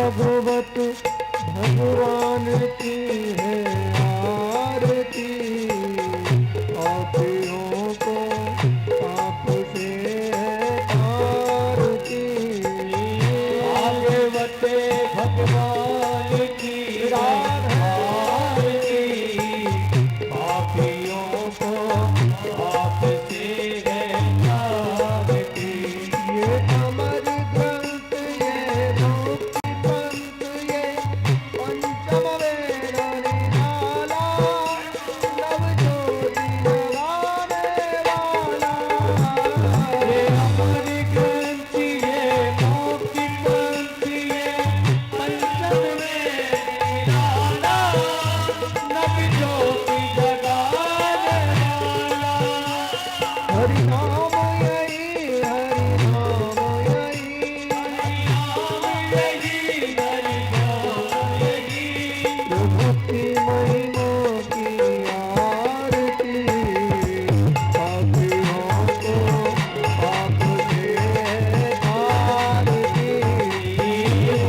भागवत भगवान की है आरती, पापियों को पाप से है तारती। भागवत भगवान की आरती, पापियों को पाप से है तारती। ये अमर ग्रंथ ये मुक्ति पंथ ये पंचम वेद निराला, नव ज्योति जगाने वाला। ये अमर ग्रंथ ये मुक्ति पंथ ये पंचम वेद निराला, नव ज्योति जगाने वाला। हरि नाम यही हरि नाम यही, जो भक्ति महिमा की आरती, पापियों को पाप से है तारती।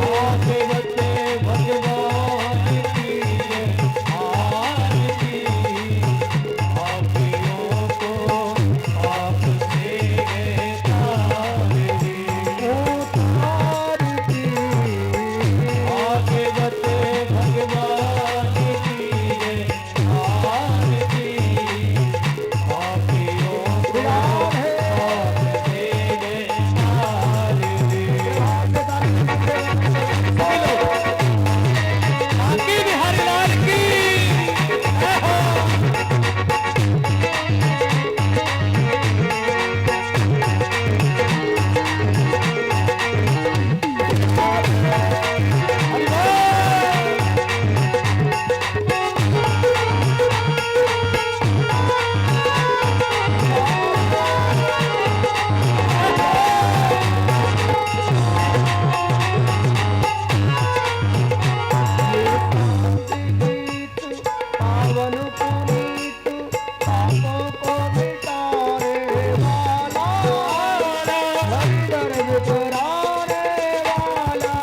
भागवत भगवान की आरती, पापियों को पाप से है तारती। आरती भागवत भगवान की आरती, पापियों को पाप से है तारती। बिहारी लाल की जय हो। पावन पुनीत पापों को मिटाने वाला, हरि दर्द कराने वाला।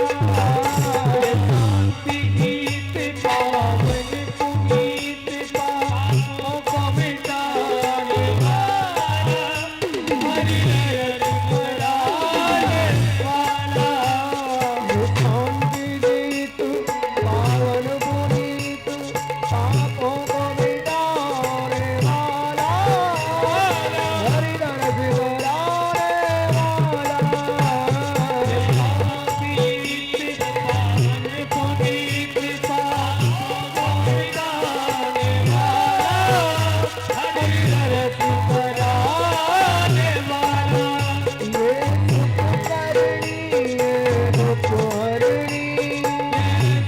गीत पावन पुनीत पापों को मिटाने वाला, हरि दर्द कराने वाला। शांति गीत पावन पुनीत पापों को मिटाने वाला, हरि दर्द कराने वाला। गीत पावन पुनीत पापों को मिटाने वाला, हरि दर्द कराने वाला। ये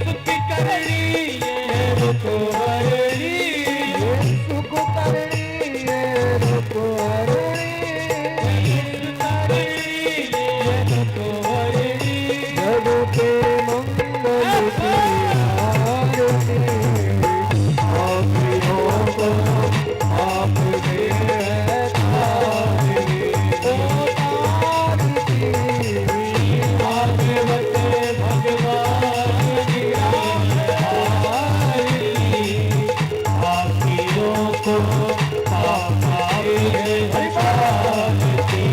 सुख करनी ये दुख हरनी, सुख करनी ये दुख हरनी, ये सुख करनी ये दुख हरनी। जग के मंगल की आरती, पापियों को पाप से है तारती। ओ तारती भागवत भगवान की आरती, पापियों को पाप से है तारती।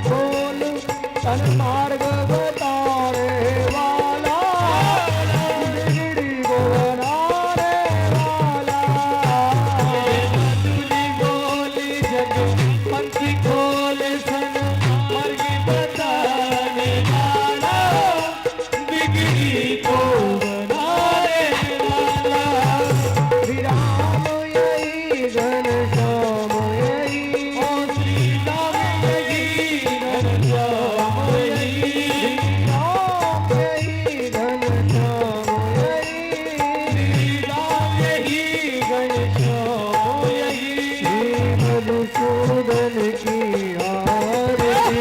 खोल तन मार्ग बतारे वाला बिगड़ी को बनाने वाला तुझी बोली जग पंथी खोल सन मार्ग बताने वाला बिगड़ी को बनाने वाला श्री राम यही घनश्याम यही ओ श्री राम यही घनश्याम यही राम यही घनश्याम यही श्री राम यही घनश्याम यही श्री मधुसूदन की आरती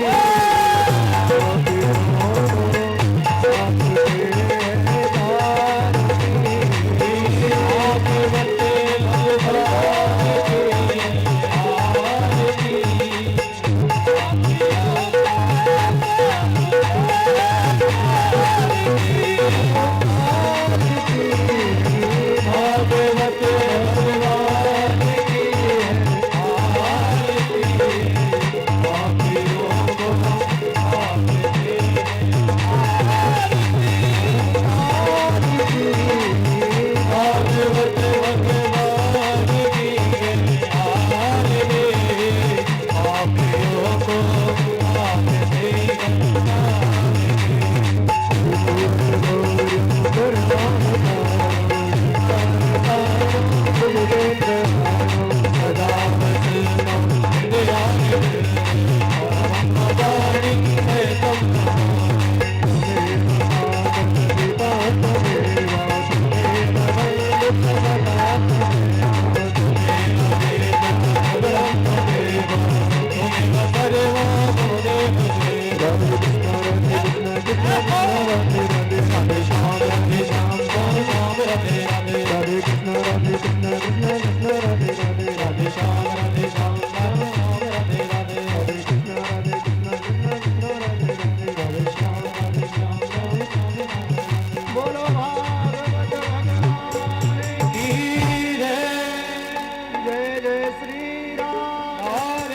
बोलो भागवत भगवान की जय जय श्री राम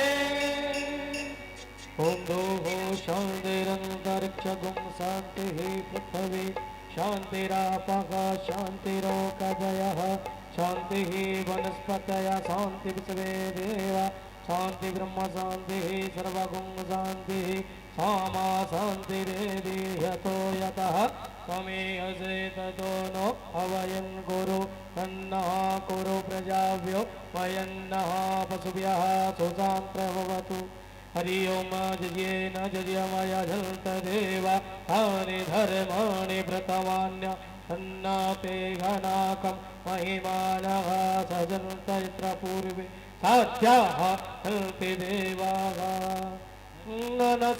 ओम दोहो शांतिरंतरिक्षगुं शांतिः पृथ्वी शांतिरापः शांतिरोकजयः शांतिः वनस्पतयः शांति विश्वे देवा शांति ब्रह्म शांतिः सर्वगुं शांतिः सामा शांतिरेधि यतो यतः त्वमेवसे ततो नो अवयन् कुरु तन्नः कुरु प्रजाभ्यो वयन्नः पशुभ्यः सुशान्तिर् भवतु हरि ओम जयेन जयमय जन्तदेव तानि धर्माणि व्रतमान्य सन्नाते घनाकं महिमानः सजन्त यत्र पूर्वे साध्याः सन्ति देवाः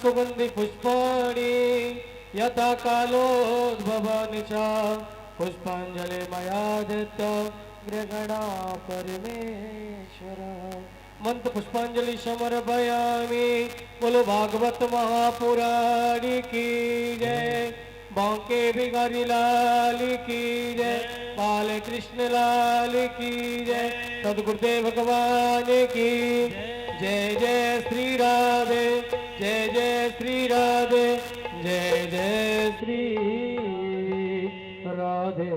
सुगन्धि पुष्पाणि यथा कालोद्भवानि च पुष्पाञ्जलि मया दत्त गृहणा परमेश्वर मंत्र पुष्पांजलि समर्पयामि बोलो भागवत महापुराण की जय बांके बिहारी लाल की जय बाल कृष्ण लाल की जय सदगुरुदेव भगवान की जय जय श्री राधे जय जय श्री राधे जय जय श्री राधे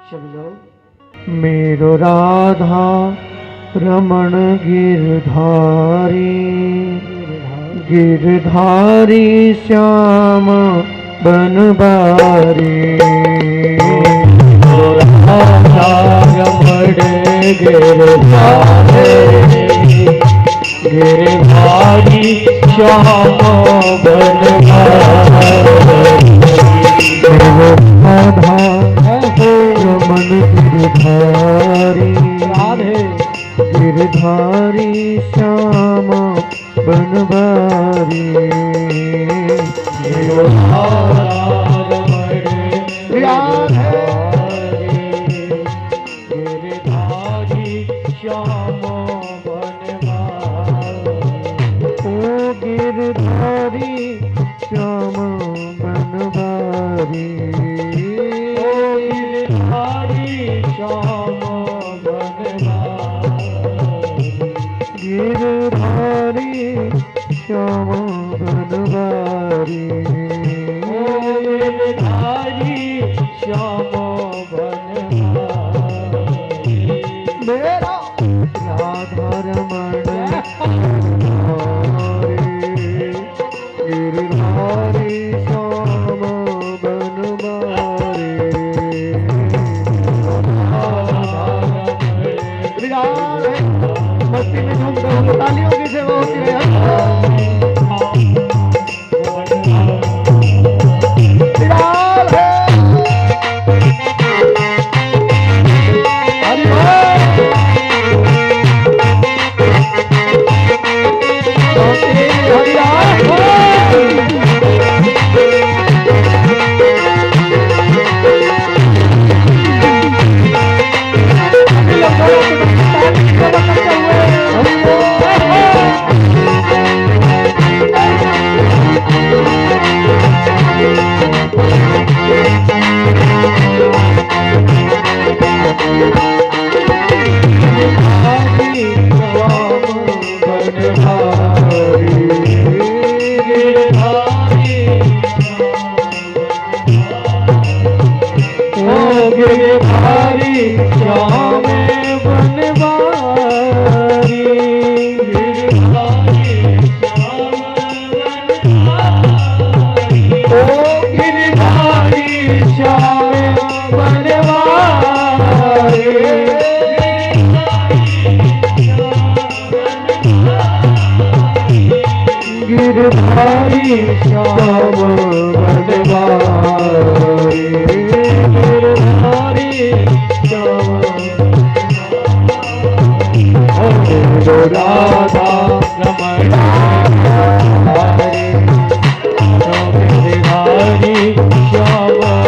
श्याम लोग मेरो राधा रमण गिरधारी गिरधारी श्याम बनबारी राधा रमण गिरधारी गिरधारी श्याम बनबारी राधा रमण गिरधारी राधे गिरधारी श्याम बनबारी गिरधारी श्याम बनबारी ओ गिरधारी श्याम बनबारी ओ गिरधारी श्याम बनबारी गिरधारी गिरधारी श्याम बनवारी ओ गिरधारी श्याम बनवारी गिरधारी श्याम बनवारी राधा रमण हरे गिरधारी श्याम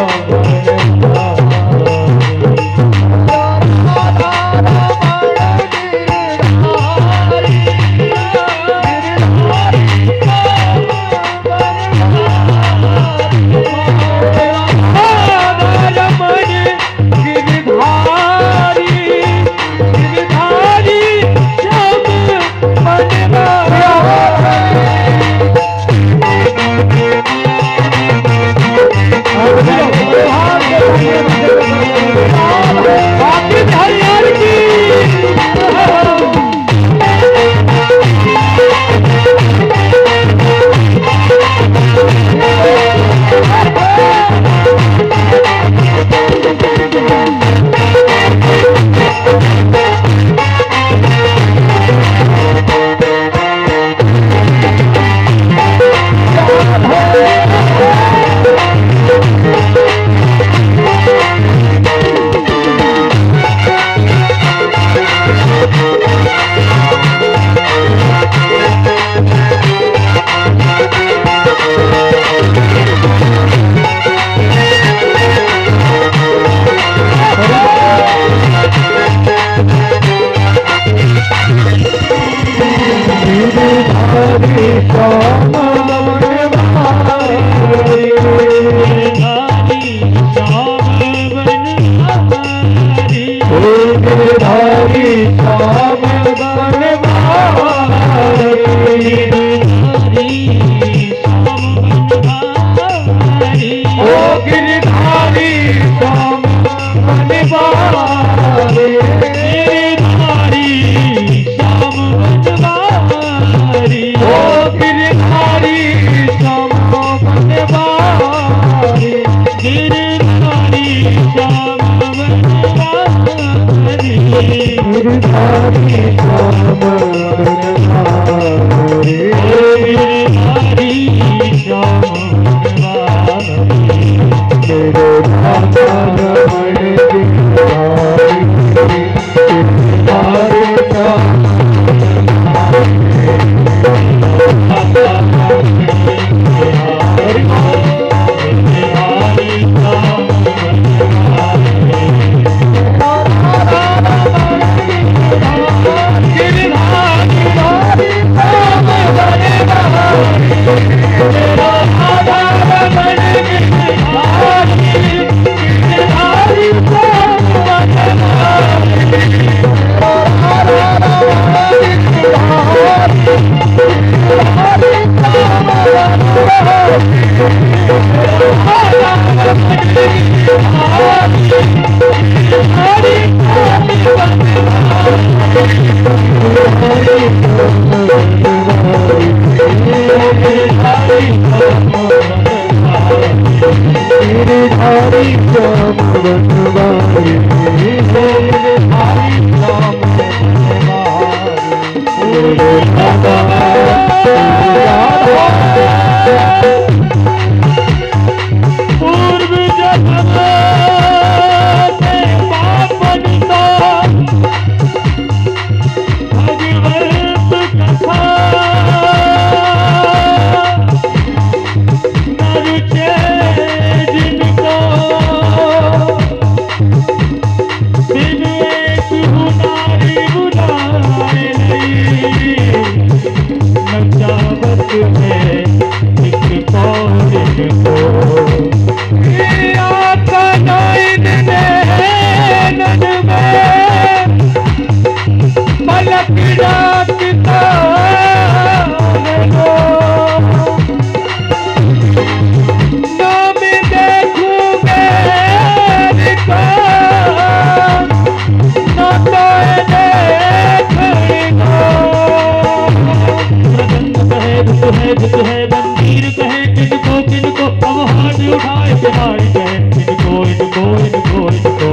है दुख है मंदिर कहे किनको किनको अब हाथ उठाए किनारे कहे इनको इनको इनको इनको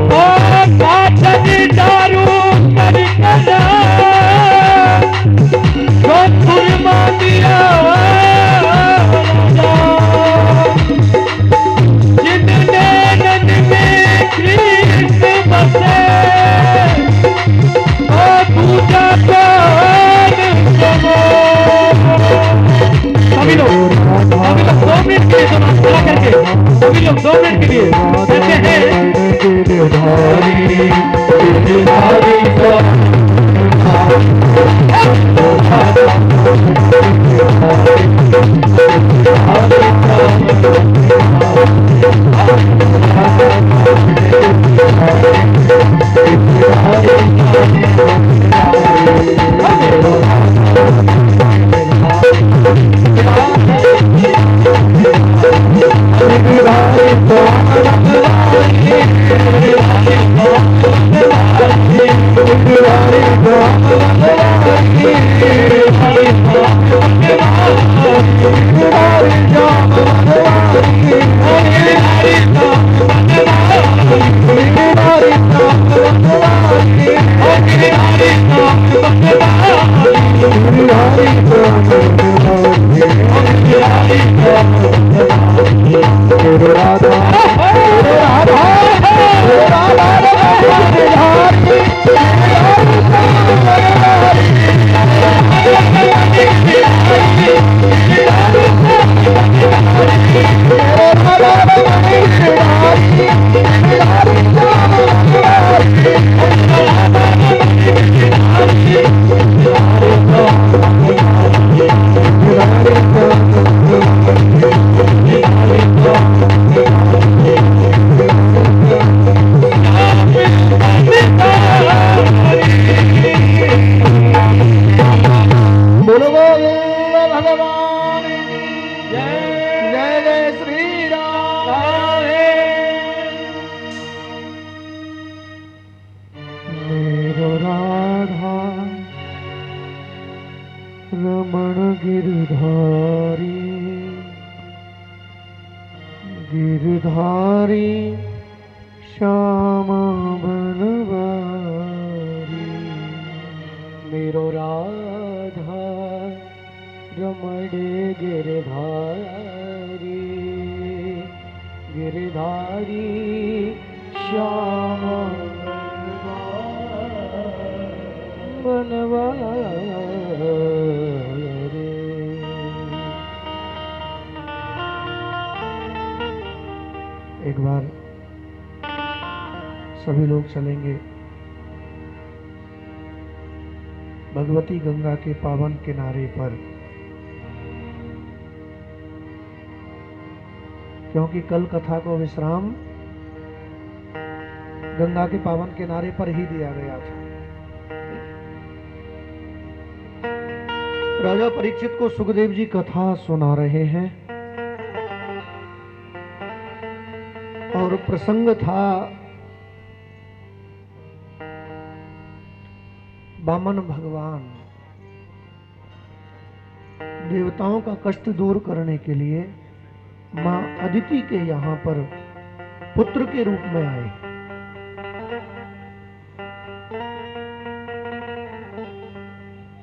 काटनी दारू कर करा जोधपुर मातिया जितने नन में कृष्ण बसे ओ पूजा कौन करो सभी लोग 2 मिनट के लिए दोनों खड़ा करके सभी लोग 2 मिनट के लिए कहते हैं गिरधारी रमण गिरधारी गिरधारी श्याम बनवारी मेरो राधा रमण गिरधारी गिरधारी श्याम बनवारी। एक बार सभी लोग चलेंगे भगवती गंगा के पावन किनारे पर, क्योंकि कल कथा को विश्राम गंगा के पावन किनारे पर ही दिया गया था। राजा परीक्षित को सुखदेव जी कथा सुना रहे हैं और प्रसंग था वामन भगवान देवताओं का कष्ट दूर करने के लिए मां अदिति के यहां पर पुत्र के रूप में आए।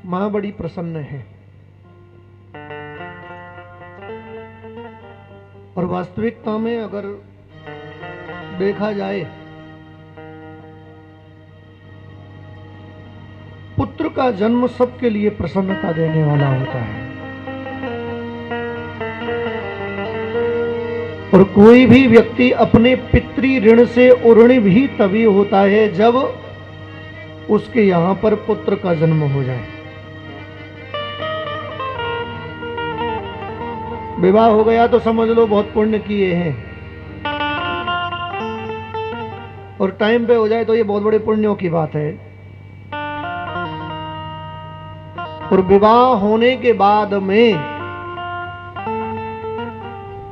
मां बड़ी प्रसन्न है और वास्तविकता में अगर देखा जाए पुत्र का जन्म सबके लिए प्रसन्नता देने वाला होता है और कोई भी व्यक्ति अपने पितृ ऋण से उऋणी भी तभी होता है जब उसके यहां पर पुत्र का जन्म हो जाए। विवाह हो गया तो समझ लो बहुत पुण्य किए हैं और टाइम पे हो जाए तो ये बहुत बड़े पुण्यों की बात है। और विवाह होने के बाद में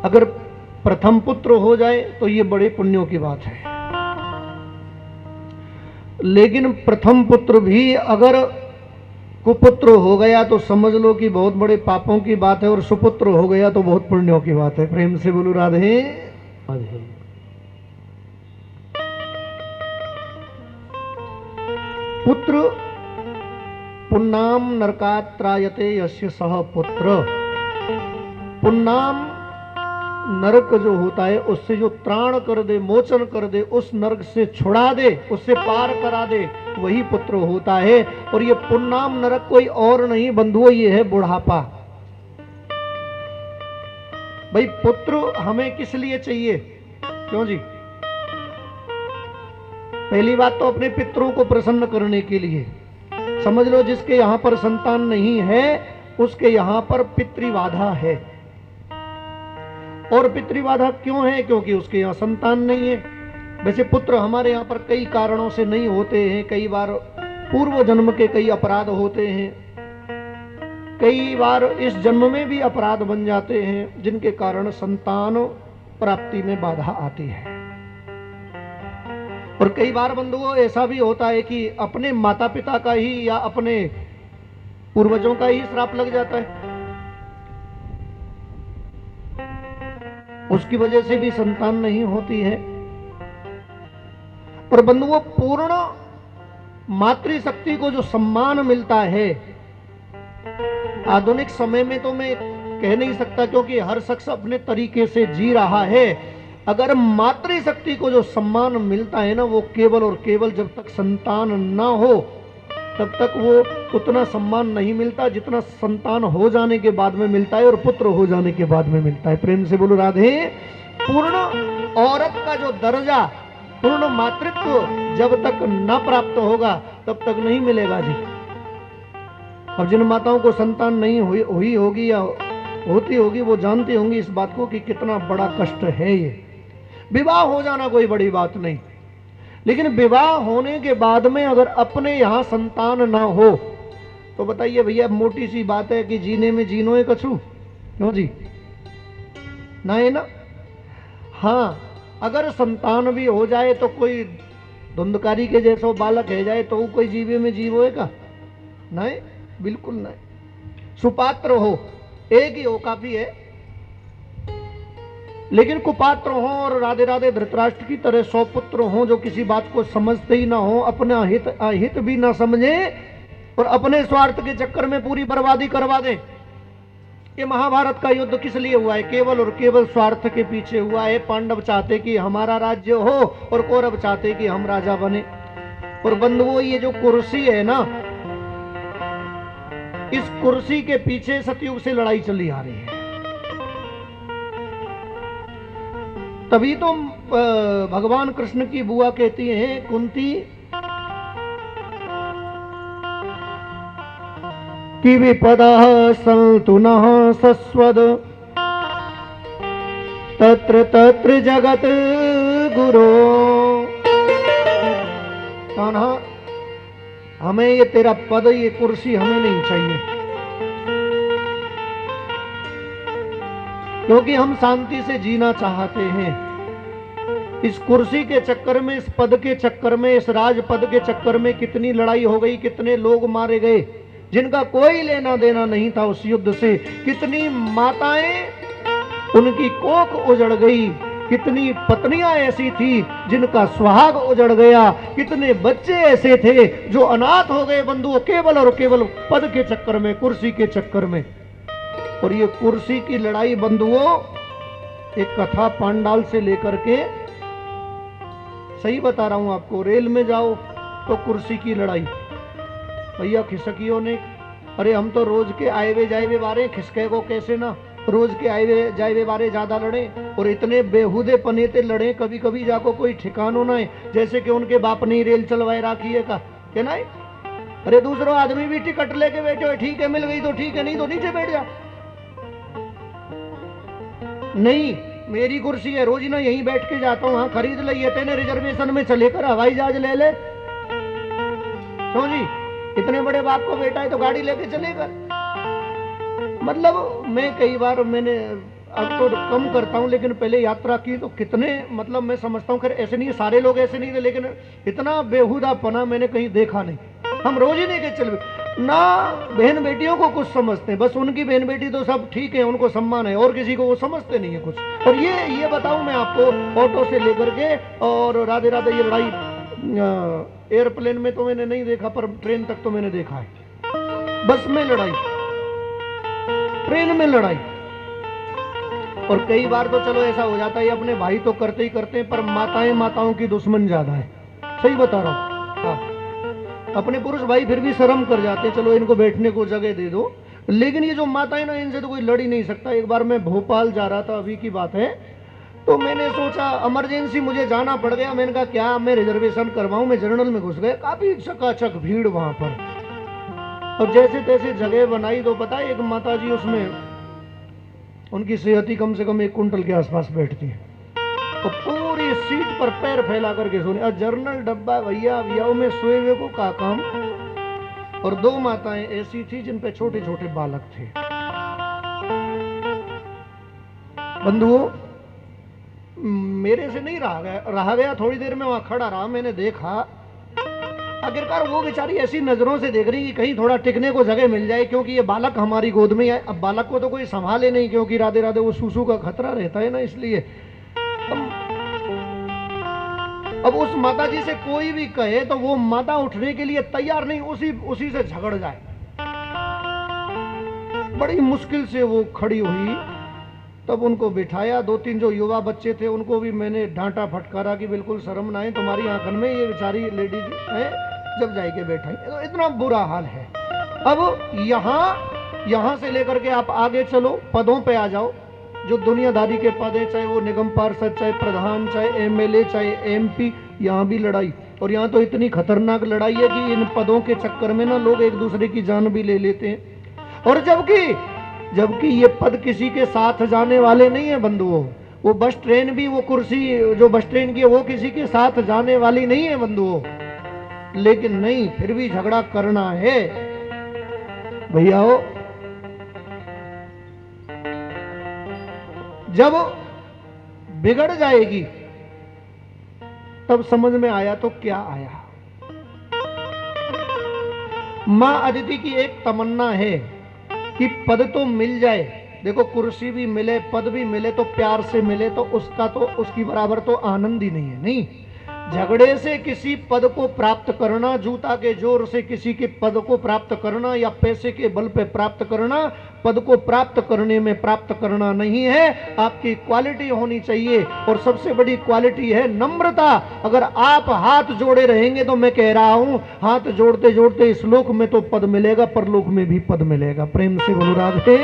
अगर प्रथम पुत्र हो जाए तो ये बड़े पुण्यों की बात है। लेकिन प्रथम पुत्र भी अगर कुपुत्र हो गया तो समझ लो कि बहुत बड़े पापों की बात है, और सुपुत्र हो गया तो बहुत पुण्यों की बात है। प्रेम से बोलो राधे राधे। पुत्र पुन्नाम नरकात् त्रायते यस्य सह पुत्र। पुन्नाम नरक जो होता है उससे जो त्राण कर दे, मोचन कर दे, उस नरक से छुड़ा दे, उससे पार करा दे, वही पुत्र होता है। और ये पुन्नाम नरक कोई और नहीं बंधुओं, ये है बुढ़ापा। भाई पुत्र हमें किस लिए चाहिए? क्यों जी? पहली बात तो अपने पितरों को प्रसन्न करने के लिए। समझ लो जिसके यहां पर संतान नहीं है उसके यहां पर पितृबाधा है। और पितृबाधा क्यों है? क्योंकि उसके यहाँ संतान नहीं है। वैसे पुत्र हमारे यहाँ पर कई कारणों से नहीं होते हैं। कई बार पूर्व जन्म के कई अपराध होते हैं, कई बार इस जन्म में भी अपराध बन जाते हैं, जिनके कारण संतान प्राप्ति में बाधा आती है। और कई बार बंधुओं ऐसा भी होता है कि अपने माता पिता का ही या अपने पूर्वजों का ही श्राप लग जाता है, उसकी वजह से भी संतान नहीं होती है। और बंधुओं पूर्ण मातृशक्ति को जो सम्मान मिलता है आधुनिक समय में तो मैं कह नहीं सकता, क्योंकि हर शख्स अपने तरीके से जी रहा है। अगर मातृशक्ति को जो सम्मान मिलता है ना, वो केवल और केवल जब तक संतान ना हो तब तक वो उतना सम्मान नहीं मिलता जितना संतान हो जाने के बाद में मिलता है और पुत्र हो जाने के बाद में मिलता है। प्रेम से बोलो राधे। पूर्ण औरत का जो दर्जा, पूर्ण मातृत्व जब तक न प्राप्त होगा तब तक नहीं मिलेगा जी। अब जिन माताओं को संतान नहीं हुई होगी या होती होगी वो जानती होंगी इस बात को कि कितना बड़ा कष्ट है ये। विवाह हो जाना कोई बड़ी बात नहीं, लेकिन विवाह होने के बाद में अगर अपने यहाँ संतान ना हो तो बताइए भैया, मोटी सी बात है कि जीने में जीनो है कछु, क्यों जी? ना है ना? हाँ, अगर संतान भी हो जाए तो कोई धुंधकारी के जैसा बालक है जाए तो वो कोई जीवे में जीव होएगा? नहीं, बिल्कुल नहीं। सुपात्र हो, एक ही हो काफी है। लेकिन कुपात्र हो और राधे राधे धृतराष्ट्र की तरह 100 पुत्र हो जो किसी बात को समझते ही ना हो, अपना हित अहित भी ना समझे और अपने स्वार्थ के चक्कर में पूरी बर्बादी करवा दे। ये महाभारत का युद्ध किस लिए हुआ है? केवल और केवल स्वार्थ के पीछे हुआ है। पांडव चाहते कि हमारा राज्य हो और कौरव चाहते कि हम राजा बने। और बंधुओं, ये जो कुर्सी है ना, इस कुर्सी के पीछे सतयुग से लड़ाई चली आ रही है। तभी तो भगवान कृष्ण की बुआ कहती हैं कुंती कि विपदः सन्तु नः सस्वद तत्र तत्र जगत गुरो। कान्हा, हमें ये तेरा पद, ये कुर्सी हमें नहीं चाहिए, क्योंकि हम शांति से जीना चाहते हैं। इस कुर्सी के चक्कर में, इस पद के चक्कर में, इस राज पद के चक्कर में कितनी लड़ाई हो गई, कितने लोग मारे गए जिनका कोई लेना देना नहीं था उस युद्ध से। कितनी माताएं उनकी कोख उजड़ गई, कितनी पत्नियां ऐसी थी जिनका सुहाग उजड़ गया, कितने बच्चे ऐसे थे जो अनाथ हो गए बंधुओं, केवल और केवल पद के चक्कर में, कुर्सी के चक्कर में। और ये कुर्सी की लड़ाई बंधुओं, एक कथा पांडाल से लेकर के, सही बता रहा हूं आपको, रेल में जाओ तो कुर्सी की लड़ाई। भैया खिसकियों ने, अरे हम तो रोज के आए वे जाए वे बारे, खिसके को कैसे ना, रोज के आए वे जाए वे बारे ज्यादा लड़े और इतने बेहुदे पनेते लड़े, कभी कभी जाको कोई ठिकानो ना है, जैसे कि उनके बाप ने रेल चलवाए राखी है का, क्या ना? अरे दूसरा आदमी भी टिकट लेके बैठे हो, ठीक है मिल गई तो ठीक है, नहीं तो नीचे बैठ जा। नहीं, मेरी कुर्सी है, रोज ना यहीं बैठ के जाता हूं, हाँ खरीद लिये तेने रिजर्वेशन में, चले कर हवाई जहाज ले ले। क्यों जी? इतने बड़े बाप को बेटा है तो गाड़ी लेके चलेगा। मतलब मैं कई बार, मैंने अब तो कम करता हूं, लेकिन पहले यात्रा की तो कितने, मतलब मैं समझता हूं, खैर ऐसे नहीं, सारे लोग ऐसे नहीं थे, लेकिन इतना बेहुदा पना मैंने कहीं देखा नहीं। हम रोज ही नहीं के चल, ना बहन बेटियों को कुछ समझते हैं, बस उनकी बहन बेटी तो सब ठीक है, उनको सम्मान है, और किसी को वो समझते नहीं है कुछ। और ये बताऊं मैं आपको, ऑटो से लेकर के और राधे राधे ये लड़ाई एयरप्लेन में तो मैंने नहीं देखा, पर ट्रेन तक तो मैंने देखा है। बस में लड़ाई, ट्रेन में लड़ाई। और कई बार तो चलो ऐसा हो जाता है, अपने भाई तो करते ही करते हैं, पर माताओं की दुश्मन ज्यादा है। सही बता रहा हूं। हाँ, अपने पुरुष भाई फिर भी शर्म कर जाते, चलो इनको बैठने को जगह दे दो, लेकिन ये जो माताएं ना, इनसे तो कोई लड़ ही नहीं सकता। एक बार मैं भोपाल जा रहा था, अभी की बात है, तो मैंने सोचा इमरजेंसी मुझे जाना पड़ गया। मैंने कहा क्या मैं रिजर्वेशन करवाऊं, मैं जनरल में घुस गए, काफी चकाचक भीड़ वहां पर। और जैसे तैसे जगह बनाई, तो पता है एक माता जी उसमें, उनकी सेहत ही कम से कम 1 कुंटल के आसपास बैठती है, तो पूरी सीट पर पैर फैला करके सोने। और जर्नल डब्बा भैया भैया में सोए हुए को का काम। और 2 माताएं ऐसी थी जिन पे छोटे छोटे बालक थे। बंधुओं, मेरे से नहीं रहा गया, थोड़ी देर में वहां खड़ा रहा, मैंने देखा, आखिरकार वो बेचारी ऐसी नजरों से देख रही कि कहीं थोड़ा टिकने को जगह मिल जाए, क्योंकि ये बालक हमारी गोद में है। अब बालक को तो कोई संभाले नहीं, क्योंकि राधे राधे वो सूसू का खतरा रहता है ना, इसलिए। अब उस माता जी से कोई भी कहे तो वो माता उठने के लिए तैयार नहीं, उसी से झगड़ जाए। बड़ी मुश्किल से वो खड़ी हुई, तब उनको बिठाया। 2-3 जो युवा बच्चे थे उनको भी मैंने डांटा फटकारा कि बिल्कुल शर्म ना है तुम्हारी आंखन में, ये बेचारी लेडीज है, जब जाके बैठाई। तो इतना बुरा हाल है। अब यहां से लेकर के आप आगे चलो, पदों पे आ जाओ। जो दुनियादारी के पद है, चाहे वो निगम पार्षद, चाहे प्रधान, चाहे एमएलए, चाहे एमपी, यहाँ भी लड़ाई। और यहाँ तो इतनी खतरनाक लड़ाई है कि इन पदों के चक्कर में ना लोग एक दूसरे की जान भी ले लेते हैं। और जबकि ये पद किसी के साथ जाने वाले नहीं है बंधुओं। वो बस ट्रेन भी, वो कुर्सी जो बस ट्रेन की है, वो किसी के साथ जाने वाली नहीं है बंधुओं। लेकिन नहीं, फिर भी झगड़ा करना है भैया। जब बिगड़ जाएगी तब समझ में आया तो क्या आया। मां अदिति की एक तमन्ना है कि पद तो मिल जाए। देखो, कुर्सी भी मिले, पद भी मिले, तो प्यार से मिले, तो उसकी बराबर तो आनंद ही नहीं है। नहीं, झगड़े से किसी पद को प्राप्त करना, जूता के जोर से किसी के पद को प्राप्त करना, या पैसे के बल पे प्राप्त करना, पद को प्राप्त करने में प्राप्त करना नहीं है। आपकी क्वालिटी होनी चाहिए, और सबसे बड़ी क्वालिटी है नम्रता। अगर आप हाथ जोड़े रहेंगे, तो मैं कह रहा हूं, हाथ जोड़ते जोड़ते इस लोक में तो पद मिलेगा, परलोक में भी पद मिलेगा। प्रेम से बोलो राधे।